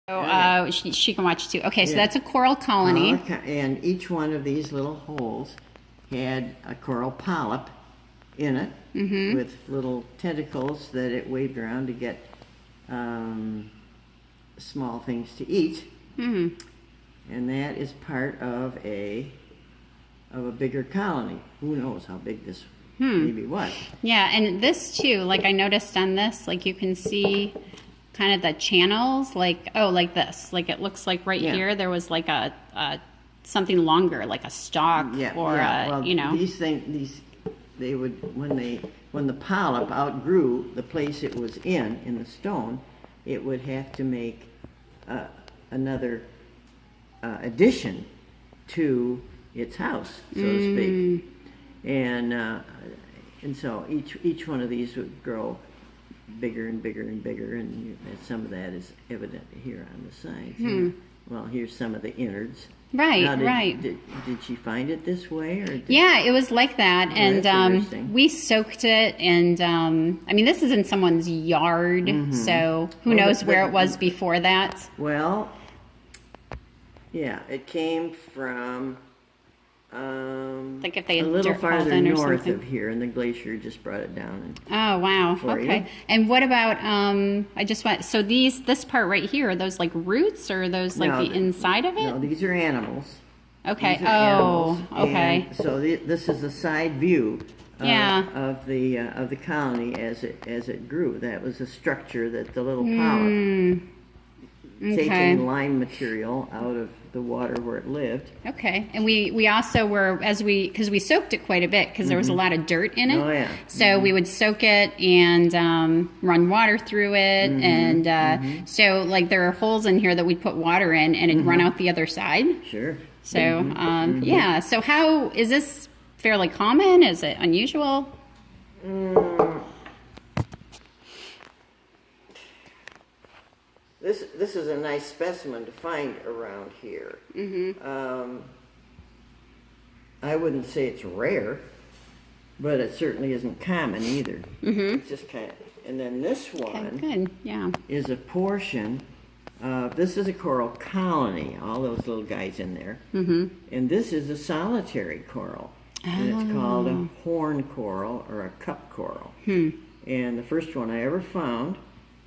So she can watch too. Okay, so that's a coral colony. And each one of these little holes had a coral polyp in it with little tentacles that it waved around to get small things to eat. And that is part of a bigger colony. Who knows how big this maybe was. Yeah, and this too, like I noticed on this, like you can see kind of the channels, like this. Like it looks like here there was like a something longer, like a stalk Well, these things, they would when the polyp outgrew the place it was in the stone, it would have to make another addition to its house, so to speak, and so each one of these would grow bigger and bigger and bigger, and some of that is evident here on the sides. Well, here's some of the innards. Right, now, right. Did she find it this way, or yeah, it was like that, and we soaked it, and I mean, this is in someone's yard, so who knows where it was before that? Well, yeah, it came from like if they a little farther in or north something. of here, and the glacier just brought it down. Oh wow! Okay. You. And what about I just went. So this part right here, are those like roots, or are those like the inside of it? No, these are animals. Okay. These are animals. Okay. And so this is a side view. Of the colony as it grew. That was a structure that the little polyp taking lime material out of the water where it lived. Okay, and we also were, because we soaked it quite a bit because there was a lot of dirt in it. Oh yeah. So we would soak it and run water through it, and so like there are holes in here that we'd put water in, and it'd run out the other side. Sure. So yeah. So how is this fairly common? Is it unusual? This is a nice specimen to find around here. I wouldn't say it's rare, but it certainly isn't common either. It's just kind of, and then this one is a portion of, this is a coral colony, all those little guys in there, and this is a solitary coral, and it's called a horn coral or a cup coral. And the first one I ever found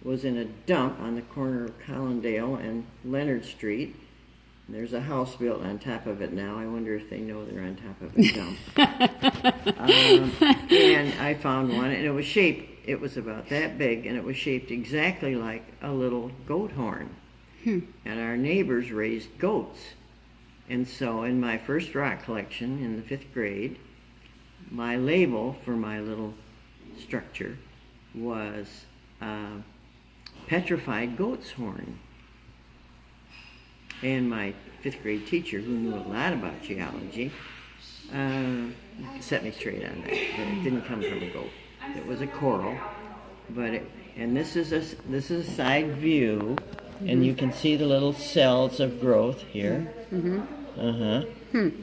was in a dump on the corner of Collindale and Leonard Street. There's a house built on top of it now. I wonder if they know they're on top of a dump. And I found one, and it was shaped, it was about that big, and it was shaped exactly like a little goat horn. And our neighbors raised goats. And so in my first rock collection in the 5th grade, my label for my little structure was petrified goat's horn. And my 5th grade teacher, who knew a lot about geology, set me straight on that. It didn't come from a goat. It was a coral, and this is a side view, and you can see the little cells of growth here.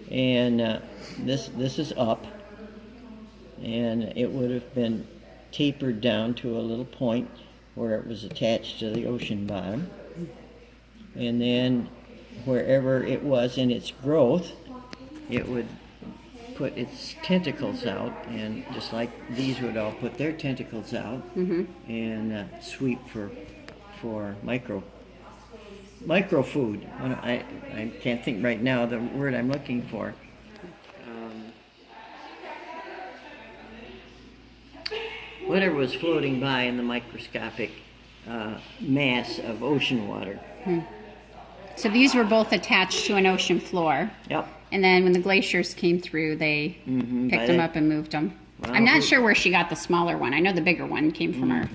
And this is up, and it would have been tapered down to a little point where it was attached to the ocean bottom, and then wherever it was in its growth, it would put its tentacles out, and just like these would all put their tentacles out and sweep for micro food. I can't think right now the word I'm looking for. Whatever was floating by in the microscopic mass of ocean water. So these were both attached to an ocean floor. Yep. And then when the glaciers came through, they picked them up and moved them. Well, I'm not sure where she got the smaller one. I know the bigger one came from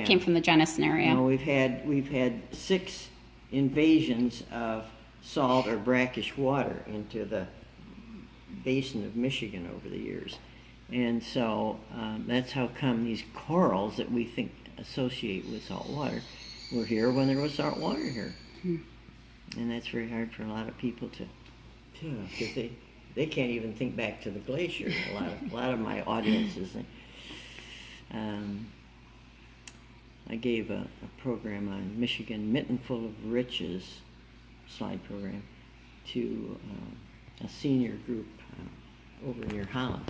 came from the Jenison area. No, we've had 6 invasions of salt or brackish water into the basin of Michigan over the years. And so that's how come these corals that we think associate with salt water were here when there was salt water here. And that's very hard for a lot of people to because they can't even think back to the glacier. A lot of my audiences. I gave a program on Michigan Mitten Full of Riches slide program to a senior group over near Holland.